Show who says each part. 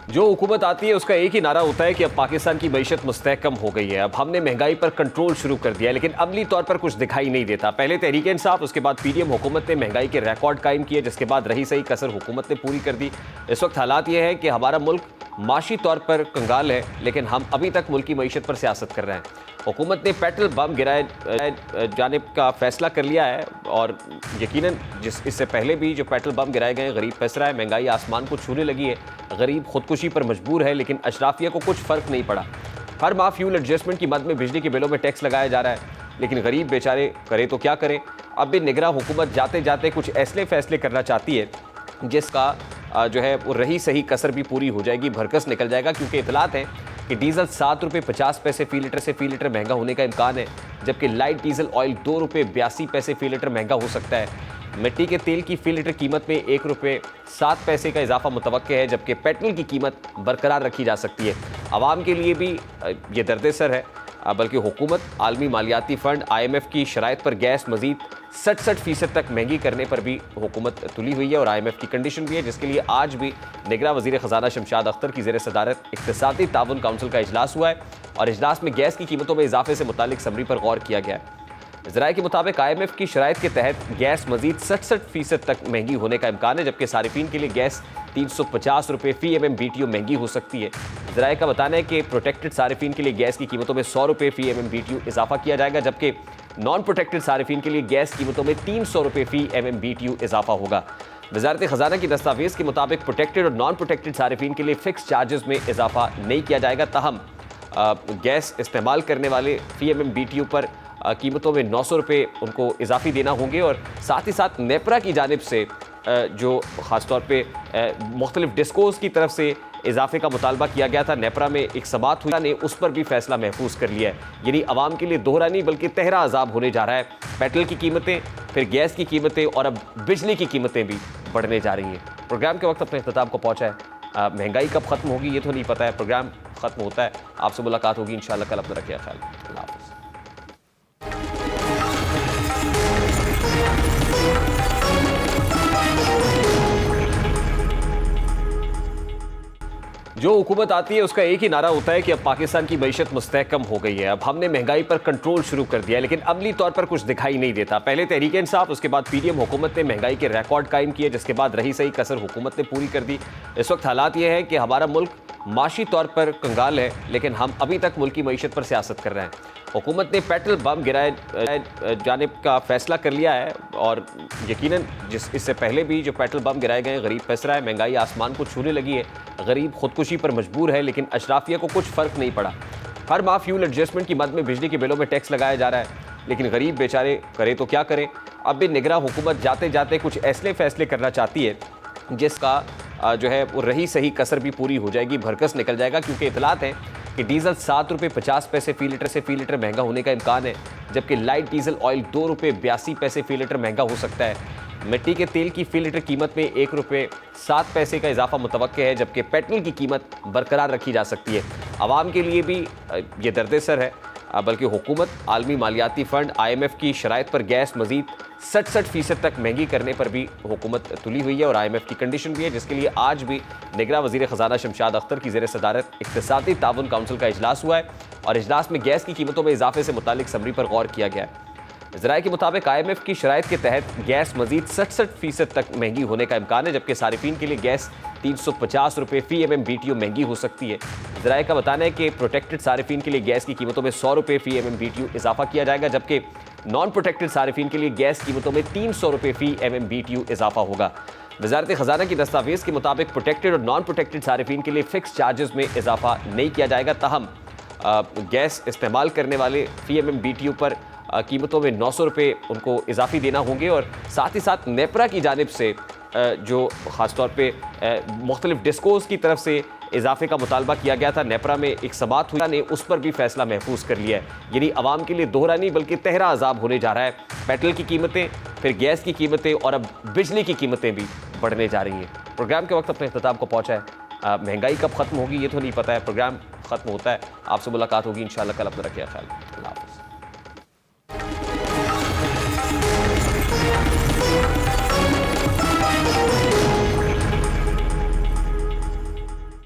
Speaker 1: जो हुकूमत आती है उसका एक ही नारा होता है कि अब पाकिस्तान की मईशत मुस्तहकम हो गई है, अब हमने महंगाई पर कंट्रोल शुरू कर दिया है, लेकिन अमली तौर पर कुछ दिखाई नहीं देता। पहले तहरीक इंसाफ, उसके बाद पीडीएम हुकूमत ने महंगाई के रिकॉर्ड कायम किए, जिसके बाद रही सही कसर हुकूमत ने पूरी कर दी। इस वक्त हालात ये है कि हमारा मुल्क माशी तौर पर कंगाल है, लेकिन हम अभी तक मुल्क की मईशत पर सियासत कर रहे हैं। हुकूमत ने पेट्रोल बम गिराए जाने का फैसला कर लिया है और यकीनन इससे पहले भी जो पेट्रोल बम गिराए गए, गरीब फंस रहा है, महंगाई आसमान को छूने लगी है, गरीब खुदकुशी पर मजबूर है, लेकिन अशराफिया को कुछ फ़र्क नहीं पड़ा। हर माह फ्यूल एडजस्टमेंट की मद में बिजली के बिलों में टैक्स लगाया जा रहा है, लेकिन गरीब बेचारे करे तो क्या करें। अब भी निगरां हुकूमत जाते जाते कुछ ऐसे फैसले करना चाहती है जिसका जो है वो रही सही कसर भी पूरी हो जाएगी, भरकस निकल जाएगा, क्योंकि इतलात है कि डीजल 7 रुपये 50 पैसे फ़ी लीटर महंगा होने का इम्कान है, जबकि लाइट डीजल ऑयल 2 रुपये 82 पैसे फ़ी लीटर महंगा हो सकता है। मिट्टी के तेल की फ़ी लीटर कीमत में 1 रुपये 7 पैसे का इजाफा मुतवक्के है, जबकि पेट्रोल की कीमत बरकरार रखी जा सकती है। आवाम के लिए भी ये दर्द-ए-सर है, बल्कि हुकूमत आलमी मालियाती फ़ंड IMF की शराइत पर गैस मज़ीद 67% तक महंगी करने पर भी हुकूमत तुली हुई है और IMF की कंडीशन भी है, जिसके लिए आज भी निगरां वज़ीर ख़जाना शमशाद अख्तर की ज़ेर सदारत इक़्तिसादी ताउन काउंसिल का इजलास हुआ है और इजलास में गैस की कीमतों में इजाफे से मुतालिक समरी पर गौर किया गया है। ज़राए के मुताबिक IMF की शराइत के तहत गैस मज़ीद 67% तक महंगी होने का इम्कान है, जबकि सारिफीन के लिए गैस 350 रुपये फ़ी MMBTU महंगी हो सकती है। ज़राए का बताना है कि प्रोटेक्टेड सारिफीन के लिए गैस की कीमतों में 100 रुपये फ़ी MMBTU इजाफा किया जाएगा, जबकि नॉन प्रोटेक्टेड सारिफीन के लिए गैस कीमतों में 300 रुपये फ़ी MMBTU इजाफा होगा। वज़ारत ख़जाना की दस्तावेज़ के मुताबिक प्रोटेक्टेड और नॉन प्रोटेक्टेड सारिफीन के लिए फ़िक्स चार्जेस में इजाफा नहीं किया जाएगा, ताहम गैस इस्तेमाल करने वाले फ़ी MMBTU पर कीमतों में 900 रुपये उनको इजाफी देना होंगे और साथ ही साथ नेपरा की जानिब से जो ख़ासतौर पर मुख्तलिफ डिस्कोज़ की तरफ से इजाफे का मुतालबा किया गया था, नेपरा में एक समात हुई ने उस पर भी फैसला महफूज कर लिया है। यानी आवाम के लिए दोहरा नहीं बल्कि तहरा अजाब होने जा रहा है। पेट्रोल की कीमतें, फिर गैस की कीमतें और अब बिजली की कीमतें भी बढ़ने जा रही हैं। प्रोग्राम के वक्त अपने इख्तिताम को पहुँचा है। महंगाई कब ख़त्म होगी ये तो नहीं पता है, प्रोग्राम ख़त्म होता है, आपसे मुलाकात होगी इंशाअल्लाह कल। अपना रखिए ख्याल। अल्लाह हाफ़िज़। जो हुकूमत आती है उसका एक ही नारा होता है कि अब पाकिस्तान की मईशत मुस्तहकम हो गई है, अब हमने महंगाई पर कंट्रोल शुरू कर दिया है, लेकिन अमली तौर पर कुछ दिखाई नहीं देता। पहले तहरीक इंसाफ, उसके बाद पीडीएम हुकूमत ने महंगाई के रिकॉर्ड कायम किए, जिसके बाद रही सही कसर हुकूमत ने पूरी कर दी। इस वक्त हालात ये है कि हमारा मुल्क माशी तौर पर कंगाल है, लेकिन हम अभी तक मुल्क की मईशत पर सियासत कर रहे हैं। हुकूमत ने पेट्रोल बम गिराए जाने का फैसला कर लिया है और यकीनन इससे पहले भी जो पेट्रोल बम गिराए गए, गरीब फंस रहा है, महंगाई आसमान को छूने लगी है, गरीब खुदकुशी पर मजबूर है, लेकिन अशराफिया को कुछ फ़र्क नहीं पड़ा। हर माह फ्यूल एडजस्टमेंट की मद में बिजली के बिलों में टैक्स लगाया जा रहा है, लेकिन गरीब बेचारे करे तो क्या करें। अब भी निगरां हुकूमत जाते जाते कुछ ऐसे फैसले करना चाहती है जिसका जो है वो रही सही कसर भी पूरी हो जाएगी, भरकस निकल जाएगा, क्योंकि इतलात है कि डीजल 7 रुपये 50 पैसे फ़ी लीटर महंगा होने का इम्कान है, जबकि लाइट डीजल ऑयल 2 रुपये 82 पैसे फ़ी लीटर महंगा हो सकता है। मिट्टी के तेल की फ़ी लीटर कीमत में 1 रुपये 7 पैसे का इजाफा मुतवक्के है, जबकि पेट्रोल की कीमत बरकरार रखी जा सकती है। आवाम के लिए भी ये दर्द-ए-सर है, बल्कि हुकूमत आलमी मालियाती फ़ंड IMF की शराइत पर गैस मज़ीद 67% तक महंगी करने पर भी हुकूमत तुली हुई है और IMF की कंडीशन भी है, जिसके लिए आज भी निगरां वज़ीर ख़जाना शमशाद अख्तर की ज़ेर सदारत इक़्तिसादी ताउन काउंसिल का इजलास हुआ है और इजलास में गैस की कीमतों में इजाफे से मुतालिक समरी पर गौर किया गया है। ज़राए के मुताबिक IMF की शराइत के तहत गैस मज़ीद 67% तक महंगी होने का इम्कान है, जबकि सारिफीन के लिए गैस 350 रुपये फ़ी MMBTU महंगी हो सकती है। ज़राए का बताना है कि प्रोटेक्टेड सारिफीन के लिए गैस की कीमतों में 100 रुपये फ़ी MMBTU इजाफा किया जाएगा, जबकि नॉन प्रोटेक्टेड सारिफीन के लिए गैस कीमतों में 300 रुपये फ़ी MMBTU इजाफा होगा। वज़ारत ख़जाना की दस्तावेज़ के मुताबिक प्रोटेक्टेड और नॉन प्रोटेक्टेड सारिफीन के लिए फ़िक्स चार्जेस में इजाफा नहीं किया जाएगा, ताहम गैस इस्तेमाल करने वाले फ़ी MMBTU पर कीमतों में 900 रुपये उनको इजाफी देना होंगे और साथ ही साथ नेपरा की जानिब से जो ख़ासतौर पे मुख्तलिफ डिस्कोज़ की तरफ से इजाफे का मुतालबा किया गया था, नेपरा में एक समात हुई ने उस पर भी फैसला महफूज कर लिया है। यानी आवाम के लिए दोहरा नहीं बल्कि तहरा अजाब होने जा रहा है। पेट्रोल की कीमतें, फिर गैस की कीमतें और अब बिजली की कीमतें भी बढ़ने जा रही हैं। प्रोग्राम के वक्त अपने इख्तिताम को पहुँचा है। महंगाई कब ख़त्म होगी ये तो नहीं पता है, प्रोग्राम ख़त्म होता है, आपसे मुलाकात होगी इंशाअल्लाह कल। अपना रखिए ख्याल। अल्लाह हाफ़िज़।